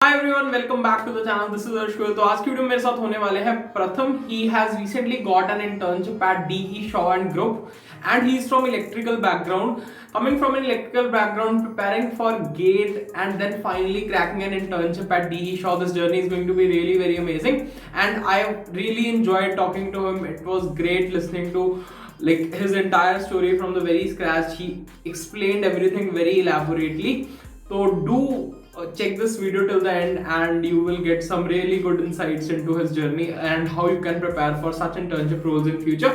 Hi everyone, welcome back to the channel. This is Arsh Goyal. तो आज की वीडियो मेरे साथ होने वाले हैं प्रथम। He has recently got an internship at DE Shaw and Group and he is from electrical background. Coming from an electrical background, preparing for GATE and then finally cracking an internship at DE Shaw. This journey is going to be really very amazing and I really enjoyed talking to him. It was great listening to like his entire story from the very scratch. He explained everything very elaborately. So do check this video till the end and you will get some really good insights into his journey and how you can prepare for such internship roles in future.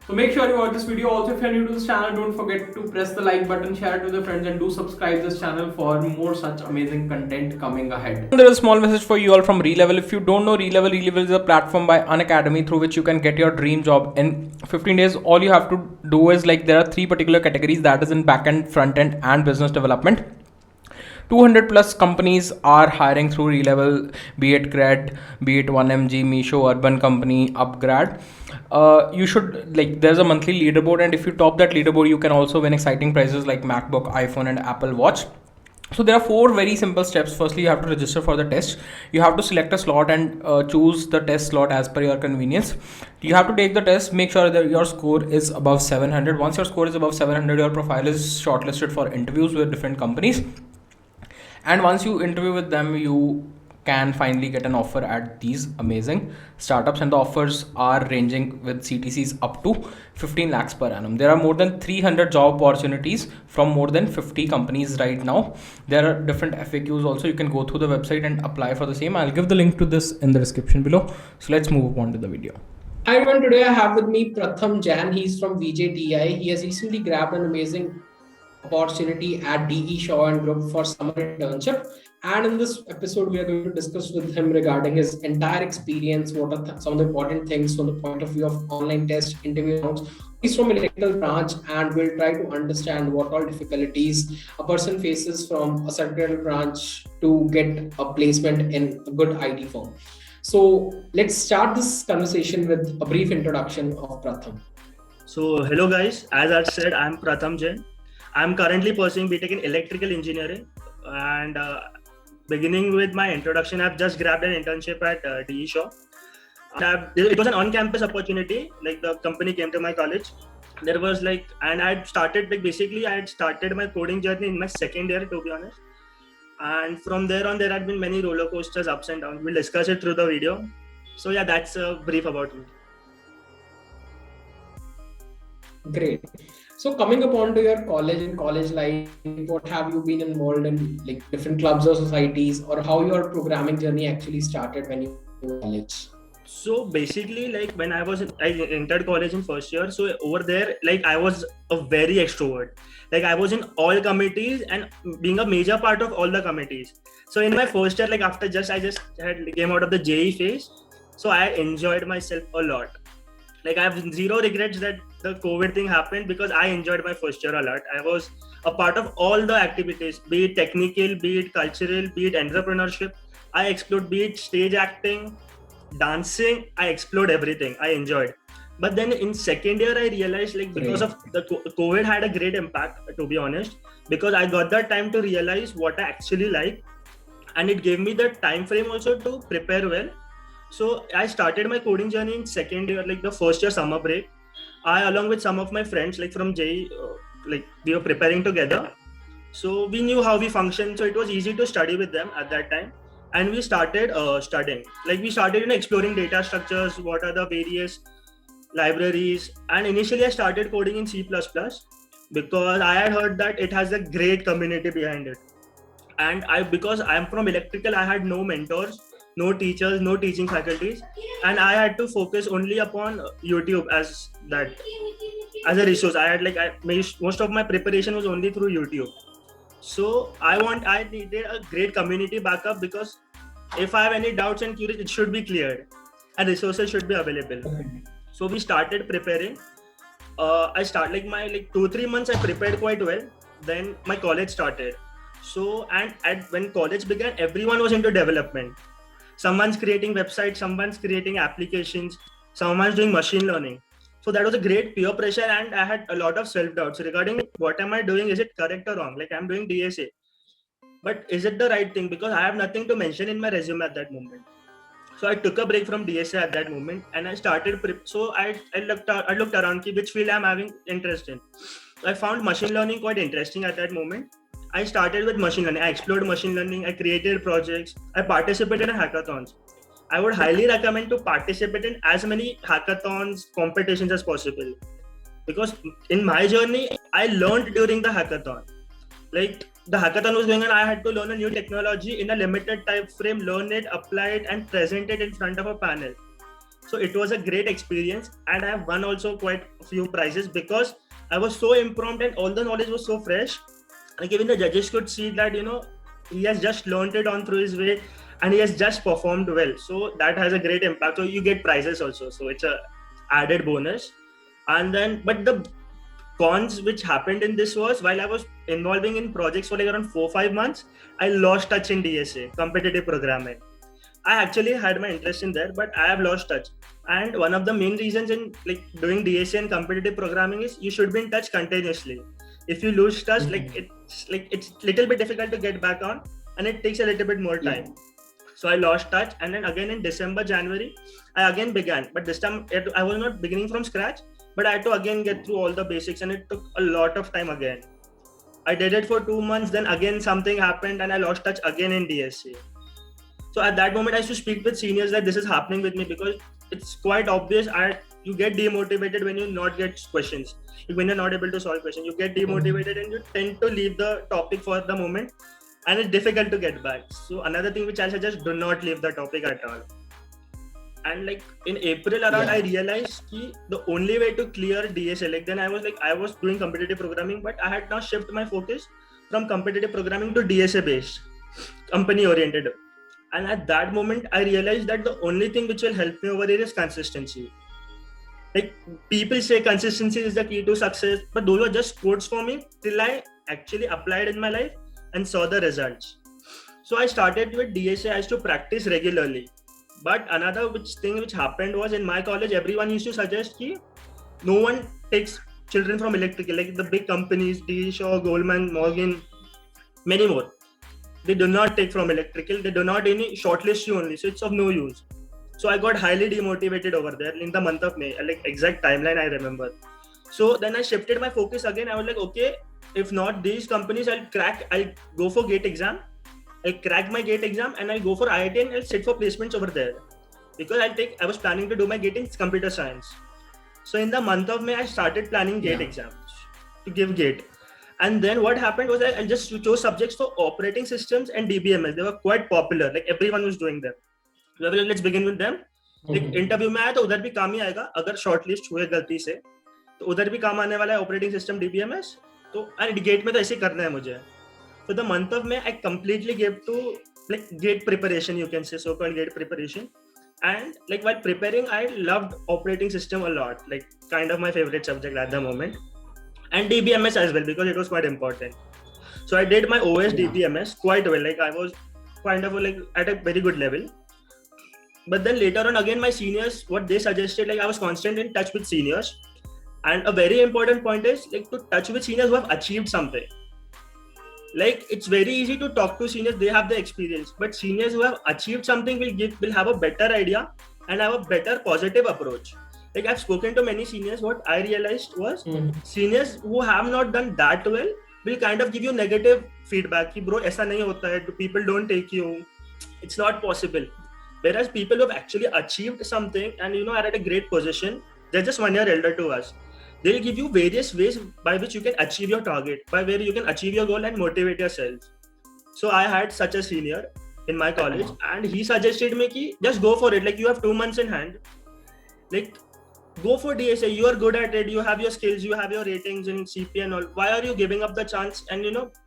So make sure you watch this video. Also, if you're new to this channel, don't forget to press the like button, share it with your friends and do subscribe this channel for more such amazing content coming ahead. There is a small message for you all from Relevel. If you don't know Relevel is a platform by Unacademy through which you can get your dream job in 15 days. All you have to do is there are three particular categories, that is in backend, front end and business development. 200 plus companies are hiring through Relevel, be it Cred, be it 1MG, Meesho, Urban Company, Upgrad. You should there's a monthly leaderboard, and if you top that leaderboard, you can also win exciting prizes like MacBook, iPhone, and Apple Watch. So there are four very simple steps. Firstly, you have to register for the test. You have to select a slot and choose the test slot as per your convenience. You have to take the test. Make sure that your score is above 700. Once your score is above 700, your profile is shortlisted for interviews with different companies. And once you interview with them, you can finally get an offer at these amazing startups, and the offers are ranging with CTCs up to 15 lakhs per annum. There are more than 300 job opportunities from more than 50 companies right now. There are different FAQs also. You can go through the website and apply for the same. I'll give the link to this in the description below. So let's move on to the video. Hi everyone, today I have with me Pratham Jain. He's from VJTI. He has recently grabbed an amazing opportunity at DE Shaw and Group for summer internship, and in this episode we are going to discuss with him regarding his entire experience, what are some of the important things from the point of view of online test interview rounds. He's from electrical branch and we'll try to understand what all difficulties a person faces from a certain branch to get a placement in a good IT firm. So let's start this conversation with a brief introduction of Pratham. So hello guys, as I said, I'm Pratham Jain. I'm currently pursuing BTech in electrical engineering, and beginning with my introduction, I've just grabbed an internship at DE Shaw. It was an on-campus opportunity. The company came to my college. There was and I had started I had started my coding journey in my second year, to be honest. And from there on, there had been many roller coasters, ups and downs. We'll discuss it through the video. So yeah, that's a brief about me. Great. So coming upon to your college and college life, what have you been involved in, different clubs or societies, or how your programming journey actually started when you were in college? So basically, when I entered college in first year, so over there, I was a very extrovert. I was in all committees and being a major part of all the committees. So in my first year, I just came out of the JEE phase, so I enjoyed myself a lot. I have zero regrets that the COVID thing happened, because I enjoyed my first year a lot. I was a part of all the activities, be it technical, be it cultural, be it entrepreneurship. I explored, be it stage acting, dancing. I explored everything. I enjoyed. But then in second year, I realized because of the COVID had a great impact, to be honest, because I got that time to realize what I actually like, and it gave me the time frame also to prepare well. So I started my coding journey in second year, the first year summer break. I, along with some of my friends, from JEE, we were preparing together. So we knew how we function. So it was easy to study with them at that time. And we started studying. We started exploring data structures, what are the various libraries. And initially I started coding in C++, because I had heard that it has a great community behind it. And because I'm from electrical, I had no mentors, no teachers, no teaching faculties, and I had to focus only upon YouTube as a resource. I had most of my preparation was only through YouTube. So I needed a great community backup, because if I have any doubts and queries, it should be cleared and resources should be available. So we started preparing. I started my 2-3 months I prepared quite well. Then my college started. So when college began, everyone was into development. Someone's creating websites, someone's creating applications, someone's doing machine learning. So that was a great peer pressure, and I had a lot of self-doubts regarding what am I doing, is it correct or wrong? I'm doing DSA. but is it the right thing? Because I have nothing to mention in my resume at that moment. So I took a break from DSA at that moment, and I started so I looked around ki which field I'm having interest in. I found machine learning quite interesting at that moment. I started with machine learning. I explored machine learning. I created projects. I participated in hackathons. I would highly recommend to participate in as many hackathons, competitions as possible. Because in my journey, I learned during the hackathon. Like the hackathon was going on, I had to learn a new technology in a limited time frame, learn it, apply it, and present it in front of a panel. So it was a great experience, and I have won also quite a few prizes because I was so impromptu and all the knowledge was so fresh. Like even the judges could see that he has just learned it on through his way, and he has just performed well. So that has a great impact. So you get prizes also. So it's a added bonus. And then, but the cons which happened in this was while I was involving in projects for like around 4-5 months, I lost touch in DSA, competitive programming. I actually had my interest in there, but I have lost touch. And one of the main reasons in like doing DSA and competitive programming is you should be in touch continuously. If you lose touch, it's little bit difficult to get back on, and it takes a little bit more time. So I lost touch, and then again in December, January, I again began. But this time I was not beginning from scratch, but I had to again get through all the basics, and it took a lot of time again. I did it for 2 months, then again something happened and I lost touch again in DSA. So at that moment I used to speak with seniors that this is happening with me, because it's quite obvious. You get demotivated when you not get questions. When you're not able to solve questions, you get demotivated and you tend to leave the topic for the moment, and it's difficult to get back. So another thing which I suggest, do not leave the topic at all. And like in April around, I realized that the only way to clear DSA, like then I was doing competitive programming, but I had now shifted my focus from competitive programming to DSA based, company oriented. And at that moment, I realized that the only thing which will help me over here is consistency. Like people say consistency is the key to success, but those were just quotes for me till I actually applied in my life and saw the results. So I started with DSA. I used to practice regularly. But another thing which happened was in my college, everyone used to suggest that no one takes children from electrical, like the big companies, D. Shaw, Goldman, Morgan, many more. They do not take from electrical. They do not any shortlist you only. So it's of no use. So I got highly demotivated over there in the month of May, like exact timeline I remember. So then I shifted my focus again. I was like, okay, if not these companies, I'll go for GATE exam. I'll crack my GATE exam and I'll go for IIT and I'll sit for placements over there. Because I was planning to do my GATE in computer science. So in the month of May, I started planning GATE exams to give GATE. And then what happened was I just chose subjects for operating systems and DBMS. They were quite popular. Like everyone was doing them. So let's begin with them. Like interview में आया तो उधर भी काम ही आएगा अगर shortlist हुए गलती से तो उधर भी काम आने वाला है ऑपरेटिंग सिस्टम DBMS तो गेट में तो ऐसे करना है मुझे. So the month of May I completely gave to like GATE preparation, you can say so-called GATE preparation. And like while preparing, I loved operating system a lot, like kind of my favorite subject at the moment, and DBMS as well because it was quite important. So I did my OS DBMS quite well, like I was kind of like at a very good level. But then later on again, my seniors, what they suggested, like I was constant in touch with seniors, and a very important point is like to touch with seniors who have achieved something. Like it's very easy to talk to seniors, they have the experience, but seniors who have achieved something will have a better idea and have a better positive approach. Like I've spoken to many seniors, what I realized was seniors who have not done that well will kind of give you negative feedback. Bro, aisa nahi hota hai, people don't take you, it's not possible. Whereas people who have actually achieved something and are at a great position, they're just 1 year elder to us. They'll give you various ways by which you can achieve your target, by where you can achieve your goal and motivate yourself. So I had such a senior in my college and he suggested me ki just go for it. Like you have 2 months in hand. Like go for DSA, you are good at it, you have your skills, you have your ratings in CP and all. Why are you giving up the chance and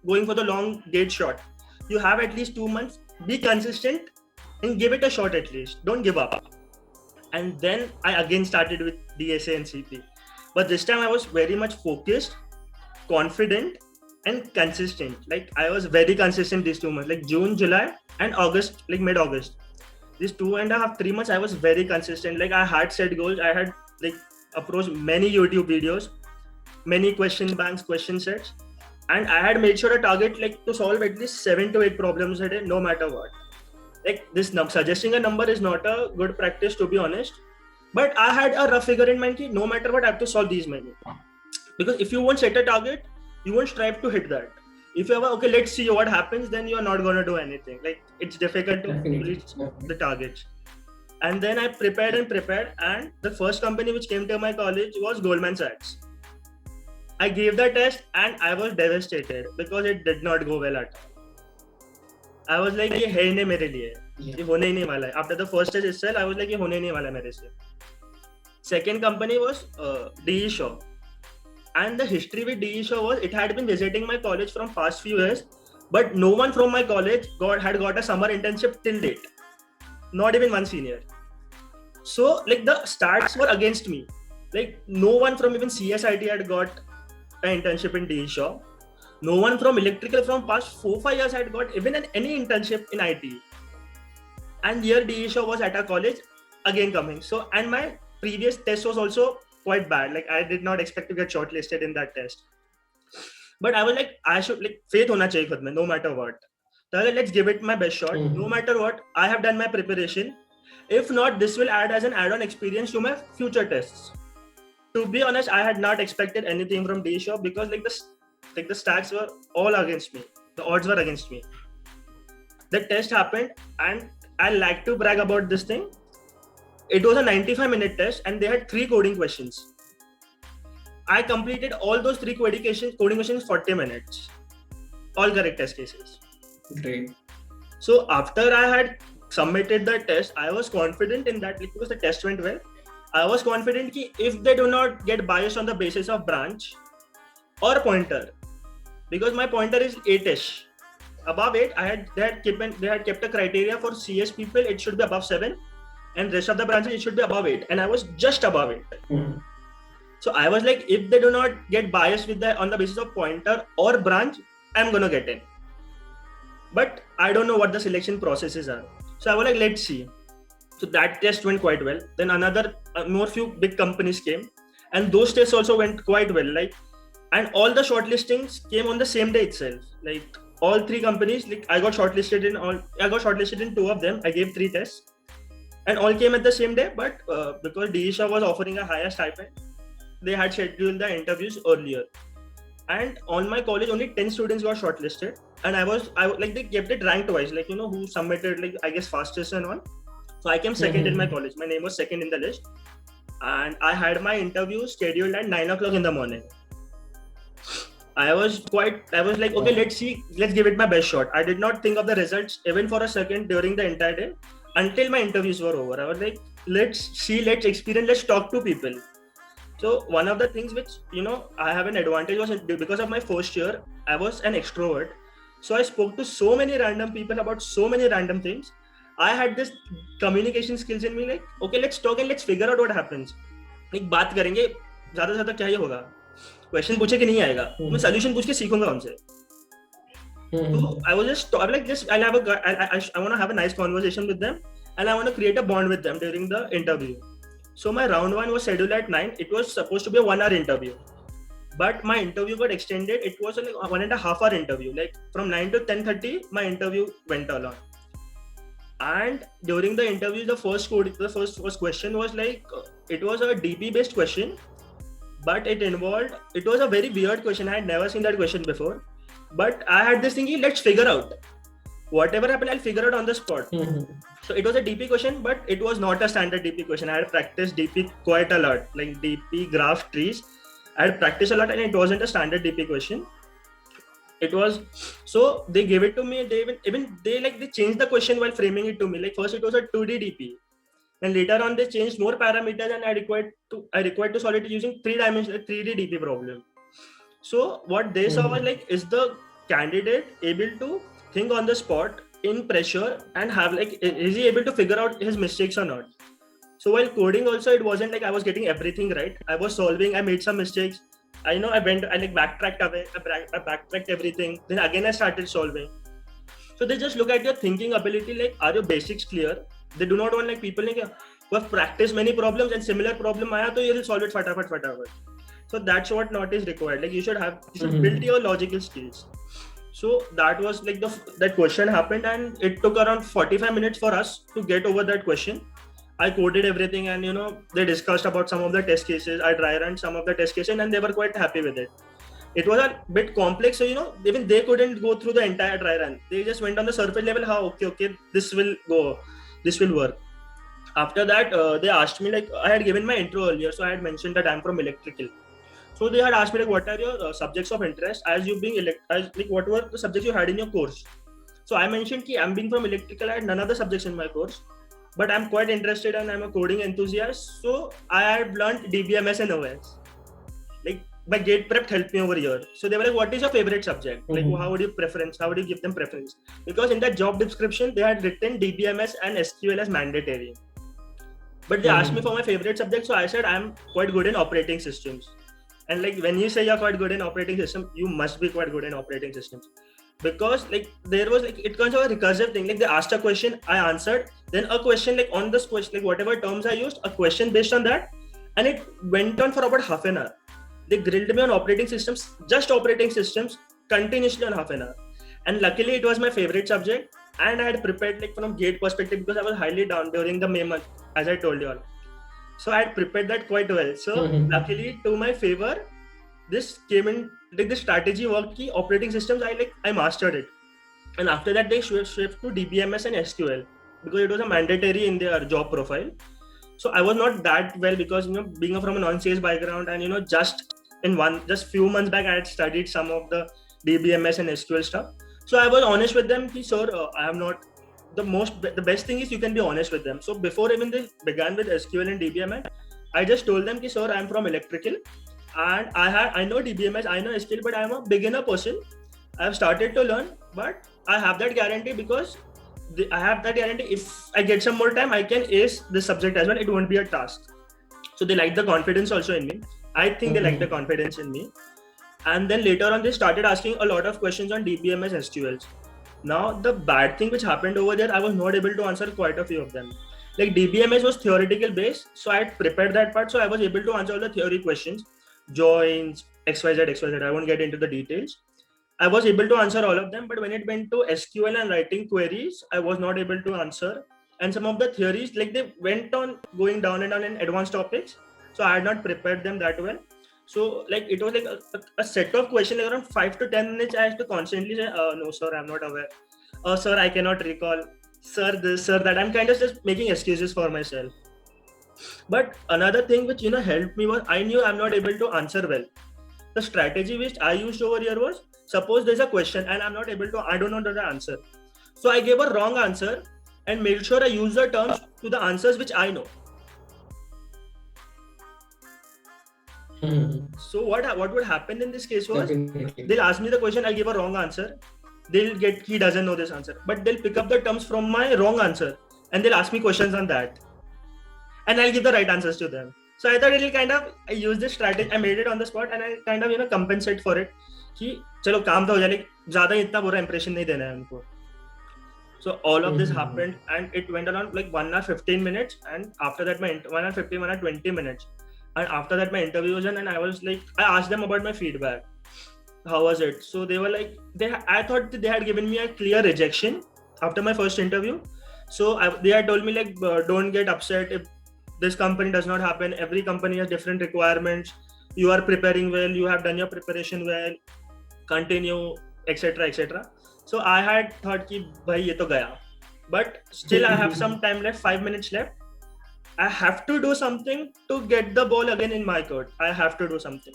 going for the long GATE shot? You have at least 2 months, be consistent and give it a shot at least. Don't give up. And then I again started with DSA and CP. But this time I was very much focused, confident and consistent. Like I was very consistent these 2 months, like June, July and August, like mid-August. These 2.5, 3 months I was very consistent. Like I had set goals. I had like approached many YouTube videos, many question banks, question sets. and I had made sure to target like to solve at least 7 to 8 problems a day, no matter what. Like this suggesting a number is not a good practice, to be honest. But I had a rough figure in mind. No matter what, I have to solve these many. Because if you won't set a target, you won't strive to hit that. If you have okay, let's see what happens, then you're not gonna do anything. Like it's difficult to reach the targets. And then I prepared, and the first company which came to my college was Goldman Sachs. I gave the test and I was devastated because it did not go well at all. I was like, ये है ही नहीं मेरे लिए, ये होने ही नहीं वाला है. After the first test itself, I was like, ये होने ही नहीं वाला मेरे से. Second company was DE Shaw. And the history with DE Shaw was, it had been visiting my college from past few years, but no one from my college had got a summer internship till date. Not even one senior. So like the stats were against me. Like no one from even CSIT had got an internship in DE Shaw. No one from electrical from past 4-5 years had got even any internship in IT. And here DE Shaw was at our college again coming. So, and my previous test was also quite bad. Like I did not expect to get shortlisted in that test. But I was like, I should like faith hona chahiye khud mein, no matter what. So let's give it my best shot. No matter what, I have done my preparation. If not, this will add as an add-on experience to my future tests. To be honest, I had not expected anything from DE Shaw because like the stats were all against me. The odds were against me. The test happened, and I like to brag about this thing. It was a 95-minute test, and they had 3 coding questions. I completed all those 3 coding questions in 40 minutes. All correct test cases. Great. So after I had submitted the test, I was confident in that because the test went well. I was confident that if they do not get biased on the basis of branch or pointer, because my pointer is 8ish. Above 8, they had kept a criteria for CS people, it should be above 7, and rest of the branches it should be above 8, and I was just above it. So I was like, if they do not get biased on the basis of pointer or branch, I'm gonna get in. But I don't know what the selection processes are. So I was like, let's see. So that test went quite well. Then more few big companies came, and those tests also went quite well. Like, and all the shortlistings came on the same day itself. Like all 3 companies, like I got shortlisted in 2 of them. I gave 3 tests, and all came at the same day. But because DE Shaw was offering a higher stipend, they had scheduled the interviews earlier. And on my college, only 10 students got shortlisted, and I like they kept it ranked wise, like who submitted like I guess fastest and all. So I came second in my college. My name was second in the list, and I had my interview scheduled at 9 o'clock in the morning. I was like, okay, let's give it my best shot. I did not think of the results even for a second during the entire day until my interviews were over. I was like, let's see, let's experience, let's talk to people. So one of the things which, I have an advantage was because of my first year, I was an extrovert. So I spoke to so many random people about so many random things. I had this communication skills in me, like, okay, let's talk and let's figure out what happens. Like, बात करेंगे, ज़्यादा से ज़्यादा क्या ही होगा? Question पूछे कि नहीं आएगा? मैं solution पूछ के सीखूंगा उनसे. So I was just like this. I want to have a nice conversation with them, and I want to create a bond with them during the interview. So my round 1 was scheduled at 9. It was supposed to be a 1-hour interview, but my interview got extended. It was like a 1.5-hour interview. Like from 9 to 10:30, my interview went along. And during the interview, the first question was like, it was a DP based question, but it was a very weird question. I had never seen that question before, but I had this thinking, let's figure out whatever happened, I'll figure out on the spot. So it was a DP question, but it was not a standard DP question. I had practiced DP quite a lot, like DP graph trees. I had practiced a lot, and it wasn't a standard DP question. It was, so they gave it to me. They changed the question while framing it to me. Like first it was a 2D DP, and later on they changed more parameters, and I required to solve it using 3-dimensional 3D DP problem. So what they saw was like, is the candidate able to think on the spot in pressure and is he able to figure out his mistakes or not? So while coding also, it wasn't like I was getting everything right. I was solving, I made some mistakes. I backtracked away, I backtracked everything. Then again, I started solving. So they just look at your thinking ability, like, are your basics clear? They do not want like people who have practiced many problems and similar problem aaya, so you will solve it fatafat. So that's what not is required. Like you should build your logical skills. So that was like that question happened, and it took around 45 minutes for us to get over that question. I coded everything, and they discussed about some of the test cases. I dry ran some of the test cases, and they were quite happy with it. It was a bit complex, so even they couldn't go through the entire dry run. They just went on the surface level. How okay, this will go, this will work. After that, they asked me, like, I had given my intro earlier, so I had mentioned that I'm from electrical. So they had asked me, like, what are your subjects of interest as you being what were the subjects you had in your course? So I mentioned that I'm being from electrical, I had none of the subjects in my course, but I'm quite interested and I'm a coding enthusiast. So I had learned DBMS and OS. Like my gate prep helped me over here. So they were like, what is your favorite subject? Like how would you give them preference? Because in that job description, they had written DBMS and SQL as mandatory. But they asked me for my favorite subject. So I said, I'm quite good in operating systems. And like when you say you're quite good in operating system, you must be quite good in operating systems, because like there was like it comes of a recursive thing. Like they asked a question, I answered, then a question like on this question, like whatever terms I used, a question based on that, and it went on for about half an hour. They grilled me on operating systems, just operating systems, continuously on half an hour. And luckily it was my favorite subject, and I had prepared like from GATE perspective, because I was highly down during the May month, as I told you all. So I had prepared that quite well. So luckily to my favor, this came in, like the strategy worked, key operating systems, I mastered it. And after that they shift to DBMS and SQL, because it was a mandatory in their job profile. So I was not that well, because being from a non-CS background, and just few months back I had studied some of the DBMS and SQL stuff. So I was honest with them, sir, I am not the best thing is you can be honest with them. So before even they began with SQL and DBMS, I just told them, sir, I'm from electrical, and I know DBMS, I know SQL, but I'm a beginner person. I have started to learn, but I have that guarantee, because I have that guarantee if I get some more time, I can ace this subject as well. It won't be a task. So they like the confidence also in me. I think they like the confidence in me. And then later on, they started asking a lot of questions on DBMS SQLs. Now, the bad thing which happened over there, I was not able to answer quite a few of them. Like DBMS was theoretical based, so I had prepared that part, so I was able to answer all the theory questions, joins, XYZ, I won't get into the details. I was able to answer all of them, but when it went to SQL and writing queries, I was not able to answer. And some of the theories, like they went on going down and down in advanced topics, so I had not prepared them that well. So like it was like a set of questions, like around 5 to 10 minutes. I had to constantly say, no sir, I'm not aware. Sir, I cannot recall. Sir, this, sir, that. I'm kind of just making excuses for myself. But another thing which helped me was, I knew I'm not able to answer well. The strategy which I used over here was, suppose there's a question and I don't know the answer. So I gave a wrong answer and made sure I use the terms to the answers which I know. So what would happen in this case was, they'll ask me the question, I'll give a wrong answer. They'll get, he doesn't know this answer, but they'll pick up the terms from my wrong answer and they'll ask me questions on that. And I'll give the right answers to them. So I thought I used this strategy, I made it on the spot, and I kind of compensate for it. कि चलो काम तो हो जाए, like ज़्यादा इतना बुरा impression नहीं देना है उनको. So all of this happened, and it went around like 1 hour 15 minutes, and after that 1 hour 15, 1 hour 20 minutes. And after that my interview was done, and I was like, I asked them about my feedback. How was it? So they were like, I thought they had given me a clear rejection after my first interview. So they had told me like, don't get upset if this company does not happen. Every company has different requirements. You are preparing well. You have done your preparation well. Continue, etc., etc. So I had thought ki bhai ye to gaya. But still I have some time left, 5 minutes left. I have to do something to get the ball again in my court. I have to do something.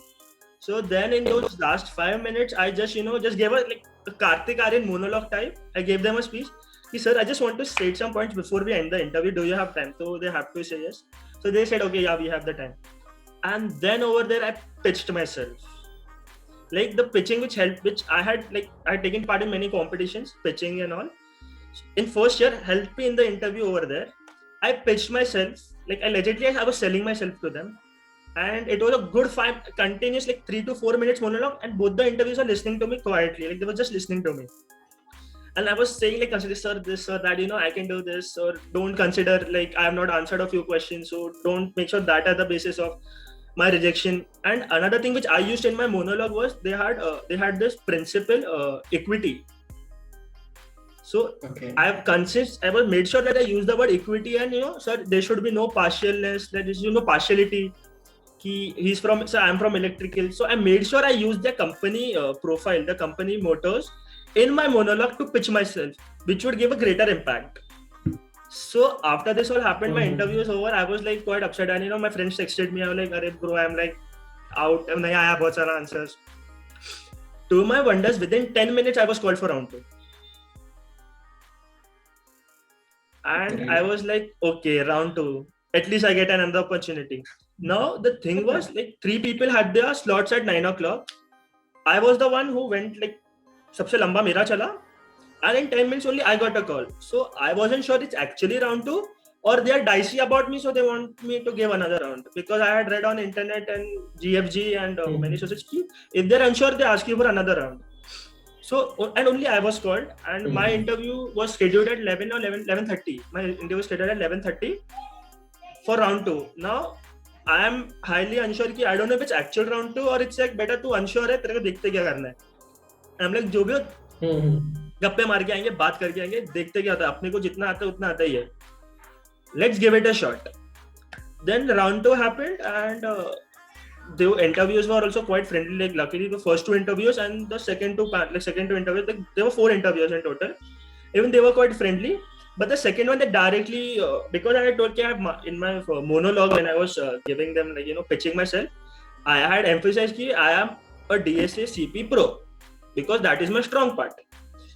So then in those last 5 minutes, I just gave a Kartik Aaryan monologue type. I gave them a speech. Sir, I just want to state some points before we end the interview. Do you have time? So they have to say yes. So they said, okay, yeah, we have the time. And then over there, I pitched myself. Like the pitching which I had taken part in many competitions, pitching and all. In first year, helped me in the interview over there. I pitched myself, I was selling myself to them. And it was a good continuous 3 to 4 minutes monologue, and both the interviews are listening to me quietly. They were just listening to me. And I was saying consider sir, this or that, I can do this, or don't consider I have not answered a few questions, so don't make sure that are the basis of my rejection. And another thing which I used in my monologue was they had this principle, equity. So Okay. I was made sure that I use the word equity, and sir, there should be no partialness, there is partiality. So I'm from electrical, so I made sure I used the company profile, the company mottos in my monologue to pitch myself, which would give a greater impact. So after this all happened, my interview was over. I was like quite upset, and my friends texted me. I was like, "Arey bro, I'm like out. nahi aaya bahut sara answers." To my wonders, within 10 minutes, I was called for round 2. And I was like, okay, round 2. At least I get another opportunity. Now the thing was, like, 3 people had their slots at 9 o'clock. I was the one who went like सबसे लंबा मेरा चला, and in 10 minutes only I got a call. So I wasn't sure it's actually round 2 or they are dicey about me, so they want me to give another round, because I had read on internet and GFG and many sources if they're unsure they ask you for another round. So, and only I was called, and my interview was scheduled at 11 or 11:30. My interview was scheduled at 11:30 for round 2. Now I am highly unsure कि I don't know if it's actual round 2 or it's like better to unsure है, तेरे को देखते क्या करना है. I'm like जो भी हो गप्पे मार के आएंगे, बात करके आएंगे, देखते क्या होता है, अपने को जितना आता है उतना आता ही है. Let's give it a shot. Then round 2 happened, and the interviews were also quite friendly. Like luckily the first 2 interviews and the second two interviews, like there were 4 interviews in total. Even they were quite friendly. But the second one, they directly, because I had told in my monologue when I was giving them, like, pitching myself, I had emphasized that I am a DSA CP Pro, because that is my strong part.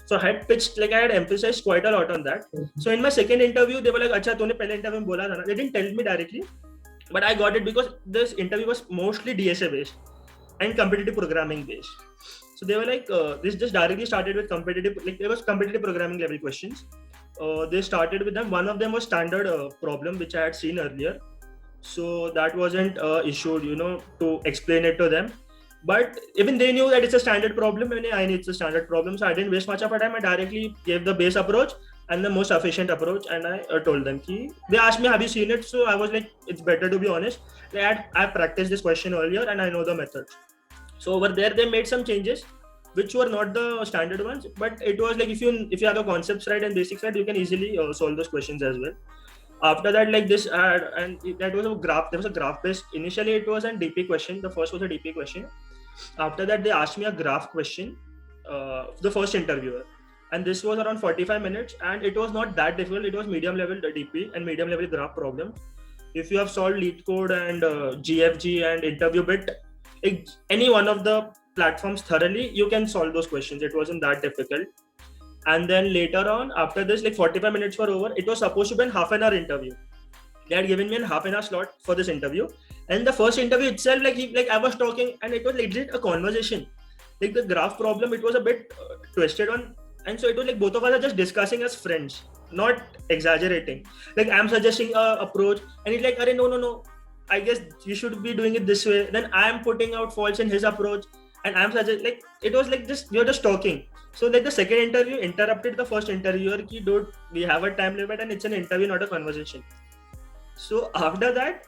So I had pitched, like I had emphasized quite a lot on that. So in my second interview, they were like, "Acha, तूने पहले interview में बोला था ना?" They didn't tell me directly, but I got it because this interview was mostly DSA based and competitive programming based. So they were like, this just directly started with competitive, like there was competitive programming level questions. They started with them. One of them was standard problem, which I had seen earlier. So that wasn't issued, to explain it to them. But even they knew that it's a standard problem, and I knew it's a standard problem. So I didn't waste much of time. I directly gave the base approach and the most efficient approach, and I told them they asked me, have you seen it? So I was like, it's better to be honest. I practiced this question earlier and I know the method. So over there they made some changes which were not the standard ones, but it was like if you have the concepts right and basics right, you can easily solve those questions as well. After that, like this and that was a graph. There was a graph based. Initially it was a DP question. The first was a DP question. After that they asked me a graph question, the first interviewer, and this was around 45 minutes, and it was not that difficult. It was medium level DP and medium level graph problem. If you have solved LeetCode and GFG and interview bit, any one of the platforms thoroughly, you can solve those questions. It wasn't that difficult. And then later on, after this, like 45 minutes were over, it was supposed to be a half an hour interview. They had given me a half an hour slot for this interview, and the first interview itself, like I was talking, and it was legit a conversation. Like the graph problem, it was a bit twisted on, and so it was like both of us are just discussing as friends, not exaggerating. Like I'm suggesting a approach, and he's like, "Arey, no, I guess you should be doing it this way." Then I'm putting out faults in his approach, and I'm suggesting, like it was like just you're just talking. So like the second interview interrupted the first interviewer. Dude, we have a time limit, and it's an interview, not a conversation. So after that,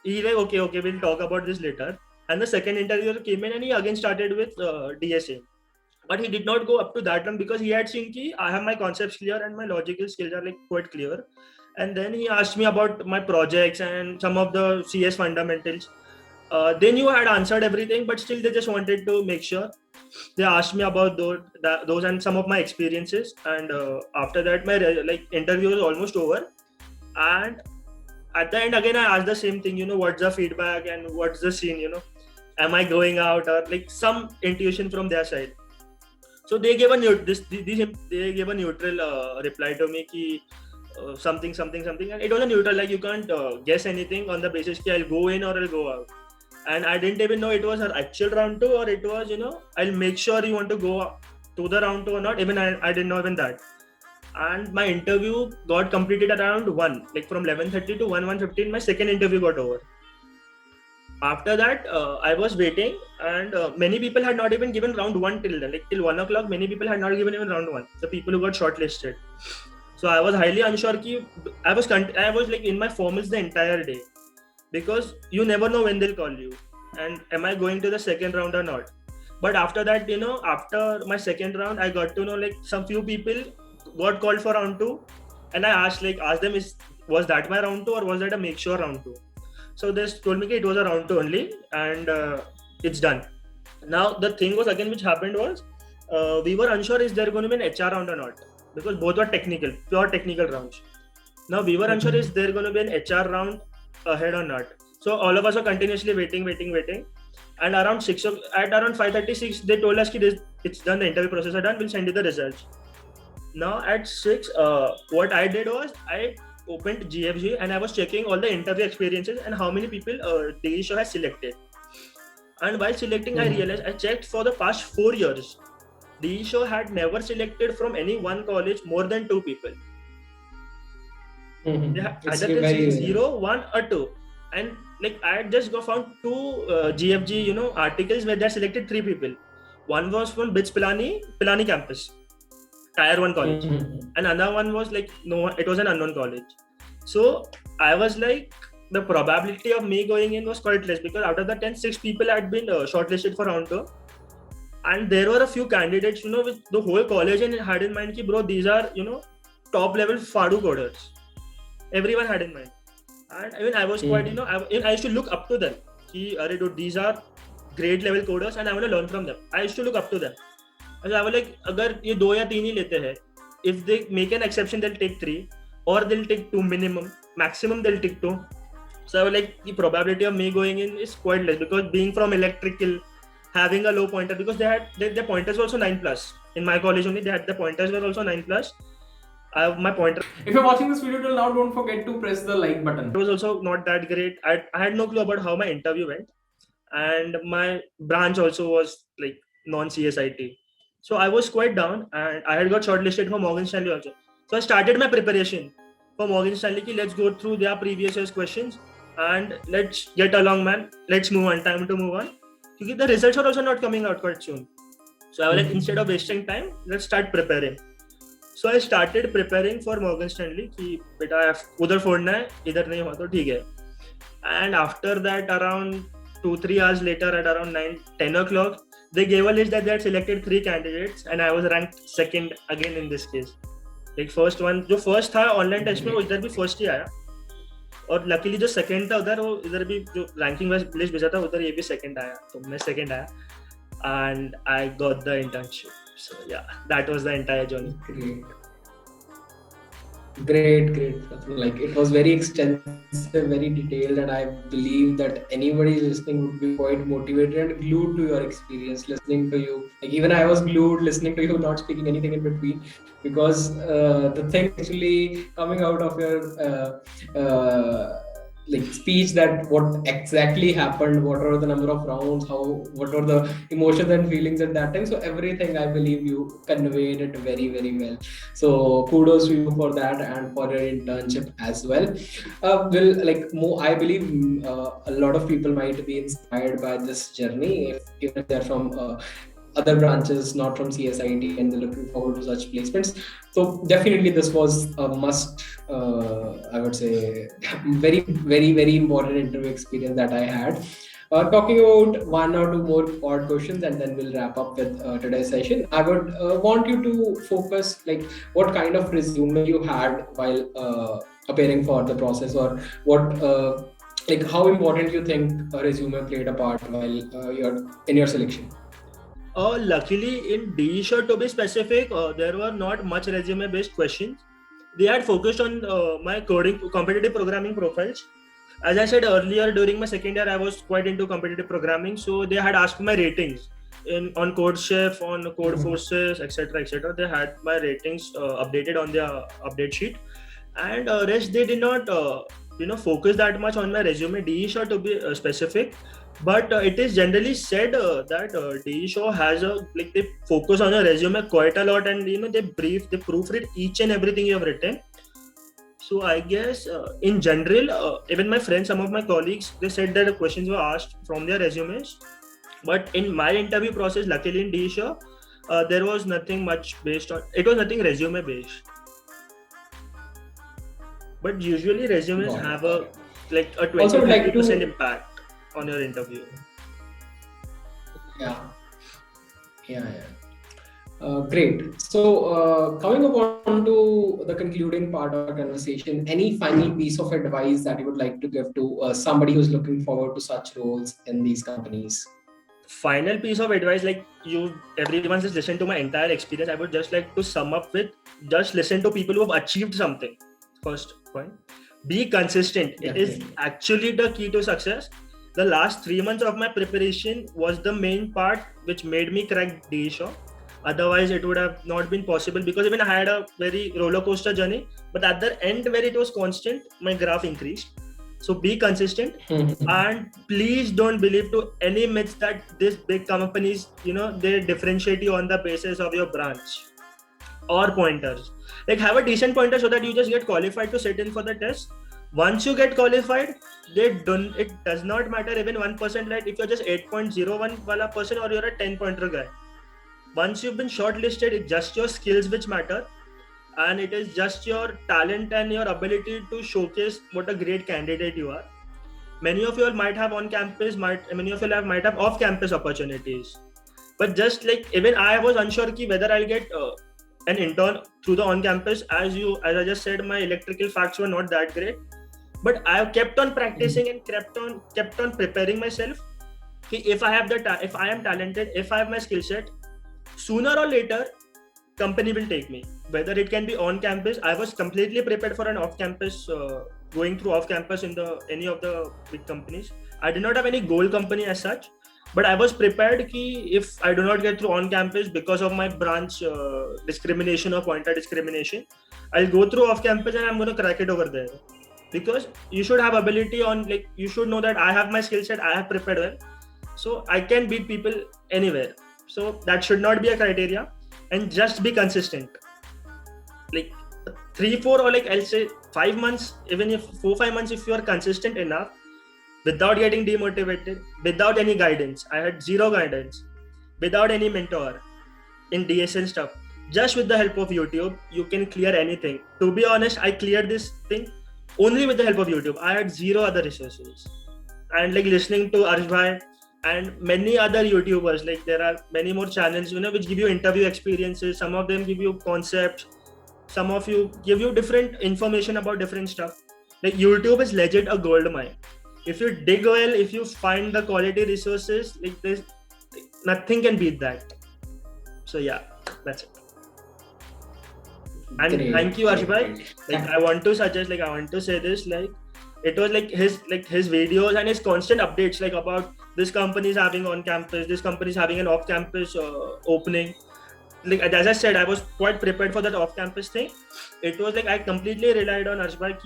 he like, okay, we'll talk about this later. And the second interviewer came in, and he again started with DSA. But he did not go up to that one because he had seen I have my concepts clear and my logical skills are like quite clear. And then he asked me about my projects and some of the CS fundamentals. They knew I had answered everything, but still they just wanted to make sure. They asked me about those and some of my experiences. And after that, my interview was almost over. And at the end, again, I asked the same thing, what's the feedback and what's the scene, am I going out, or like some intuition from their side. So they gave a neutral reply to me, something, and it was a neutral, like you can't guess anything on the basis that I'll go in or I'll go out. And I didn't even know it was her actual round 2 or it was, I'll make sure you want to go to the round 2 or not. Even I didn't know even that. And my interview got completed around 1, like from 11:30 to 1:15. My second interview got over. After that, I was waiting, and many people had not even given round 1 till 1 o'clock. Many people had not given even round 1. The people who got shortlisted. So I was highly unsure. I was like in my formals the entire day. because you never know when they'll call you, and am I going to the second round or not. But after that, after my second round, I got to know like some few people got called for round 2, and I asked them, was that my round 2 or was that a make sure round 2? So they told me it was a round 2 only, and it's done. Now the thing was again which happened was, we were unsure is there going to be an HR round or not, because both were pure technical rounds. Now we were unsure is there going to be an HR round ahead or not. So all of us were continuously waiting. And around 5:36, they told us that it's done, the interview process are done, we'll send you the results. Now at 6, what I did was I opened GFG and I was checking all the interview experiences and how many people DE Show has selected. And while selecting, I realized I checked for the past 4 years. DE Show had never selected from any one college more than 2 people. They had either 0, 1 or 2. And like I had just found 2 GFG articles where they selected 3 people. One was from BITS Pilani campus, Tier 1 college, and another one was like it was an unknown college. So I was like, the probability of me going in was quite less, because out of the 10, 6 people had been shortlisted for round 2, and there were a few candidates with the whole college and had in mind ki, bro, these are top level FADU coders. Everyone had in mind. And even I was quite, I used to look up to them. Dude, these are great level coders and I want to learn from them. I used to look up to them. And I was like, agar ye 2 ya 3 hi lete hai, if they make an exception, they'll take 3, or they'll take 2 minimum. Maximum, they'll take 2. So I was like, the probability of me going in is quite less, because being from electrical, having a low pointer, because their pointers were also 9+. In my college only, the pointers were also 9+. My pointer. If you're watching this video till now, don't forget to press the like button. It was also not that great. I had no clue about how my interview went, and my branch also was like non-CSIT. So I was quite down, and I had got shortlisted for Morgan Stanley also. So I started my preparation for Morgan Stanley. Let's go through their previous year's questions and let's get along, man. Let's move on. Time to move on. Because the results are also not coming out quite soon. So I was like, instead of wasting time, let's start preparing. So I started preparing for Morgan Stanley कि बेटा उधर फोड़ना है, इधर नहीं हुआ तो ठीक है. And after that, around 2-3 hours later, at around 9-10 o'clock, they gave a list that they had selected 3 candidates, and I was ranked second again in this case. Like first one, जो first था online test में, वो इधर भी first ही आया, और luckily जो second था उधर, वो इधर भी जो ranking list भेजा था उधर ये भी second आया, तो मैं second आया, and I got the internship. So yeah, that was the entire journey. Great. Like it was very extensive, very detailed, and I believe that anybody listening would be quite motivated and glued to your experience, listening to you. Like even I was glued listening to you, not speaking anything in between, because the thing actually coming out of your like speech, that what exactly happened, what are the number of rounds, what were the emotions and feelings at that time. So everything, I believe you conveyed it very, very well. So kudos to you for that and for your internship as well. I believe a lot of people might be inspired by this journey, even if they're from other branches, not from CSIT, and they're looking forward to such placements. So definitely this was a must, I would say, very, very, very important interview experience that I had. Talking about 1 or 2 more odd questions, and then we'll wrap up with today's session. I would want you to focus like what kind of resume you had while appearing for the process, or what like how important you think a resume played a part while you're in your selection. Luckily in DE Show, to be specific, there were not much resume based questions. They had focused on my competitive programming profiles. As I said earlier, during my second year, I was quite into competitive programming. So they had asked my ratings on CodeChef, on Codeforces, etc. They had my ratings updated on their update sheet. And rest, they did not focus that much on my resume. DE Show, to be specific. But it is generally said that DE Show has they focus on your resume quite a lot, and they proofread each and everything you have written. So I guess in general, even my friends, some of my colleagues, they said that the questions were asked from their resumes. But in my interview process, luckily in DE Show, there was nothing much based on. It was nothing resume based. But usually resumes have a like a Also, I'd like to- 20-30% impact on your interview. Yeah. Great. So, coming upon to the concluding part of our conversation, any final piece of advice that you would like to give to somebody who's looking forward to such roles in these companies? Final piece of advice, like everyone just listened to my entire experience. I would just like to sum up with just listen to people who have achieved something. First point, be consistent. It is Definitely. actually the key to success. The last 3 months of my preparation was the main part which made me crack DE Shaw. Otherwise, it would have not been possible, because even I had a very roller coaster journey. But at the end, where it was constant, my graph increased. So be consistent, and please don't believe to any myths that these big companies, they differentiate you on the basis of your branch or pointers. Like, have a decent pointer so that you just get qualified to sit in for the test. Once you get qualified, it does not matter even 1%, like if you're just 8.01 wala person or you're a 10 pointer guy. Once you've been shortlisted, it's just your skills which matter, and it is just your talent and your ability to showcase what a great candidate you are. Many of you all might have on-campus, many of you might have off-campus opportunities. But just like even I was unsure whether I'll get an intern through the on-campus. As I just said, my electrical facts were not that great, but I kept on practicing and kept on preparing myself. If I am talented, if I have my skill set, sooner or later, company will take me. Whether it can be on campus, I was completely prepared for an off campus, going through off campus in any of the big companies. I did not have any goal company as such, but I was prepared if I do not get through on campus because of my branch discrimination or pointer discrimination, I'll go through off campus and I'm going to crack it over there. Because you should have ability you should know that I have my skill set, I have prepared well, so I can beat people anywhere. So that should not be a criteria. And just be consistent. Like 3-4 or I'll say 5 months, even if 4-5 months, if you are consistent enough, without getting demotivated, without any guidance. I had zero guidance, without any mentor in DSL stuff. Just with the help of YouTube, you can clear anything. To be honest, I cleared this thing only with the help of YouTube. I had zero other resources. And listening to Arshbhai and many other YouTubers, there are many more channels, which give you interview experiences. Some of them give you concepts. Some of you give you different information about different stuff. YouTube is legit a gold mine. If you dig well, if you find the quality resources, there's nothing can beat that. So yeah, that's it. And Great, thank you, Arshbhai. great. I want to suggest, I want to say this, it was his videos and his constant updates about this company is having on campus, this company is having an off campus opening. As I said, I was quite prepared for that off campus thing. It was I completely relied on Arshbhai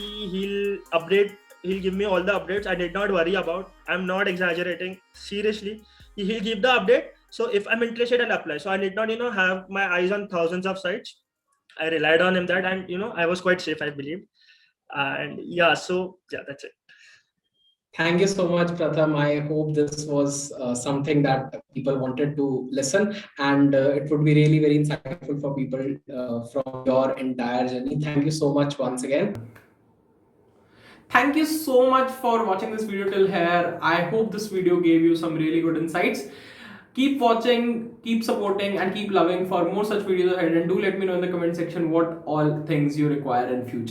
he'll give me all the updates. I did not worry about, I'm not exaggerating, seriously, he'll give the update. So if I'm interested, I'll apply. So I did not have my eyes on thousands of sites. I relied on him that, and I was quite safe, I believe. And yeah, so yeah, that's it. Thank you so much, Pratham. I hope this was something that people wanted to listen, and it would be really very insightful for people from your entire journey. Thank you so much once again. Thank you so much for watching this video till here. I hope this video gave you some really good insights. Keep watching, keep supporting, and keep loving for more such videos ahead. And do let me know in the comment section what all things you require in future.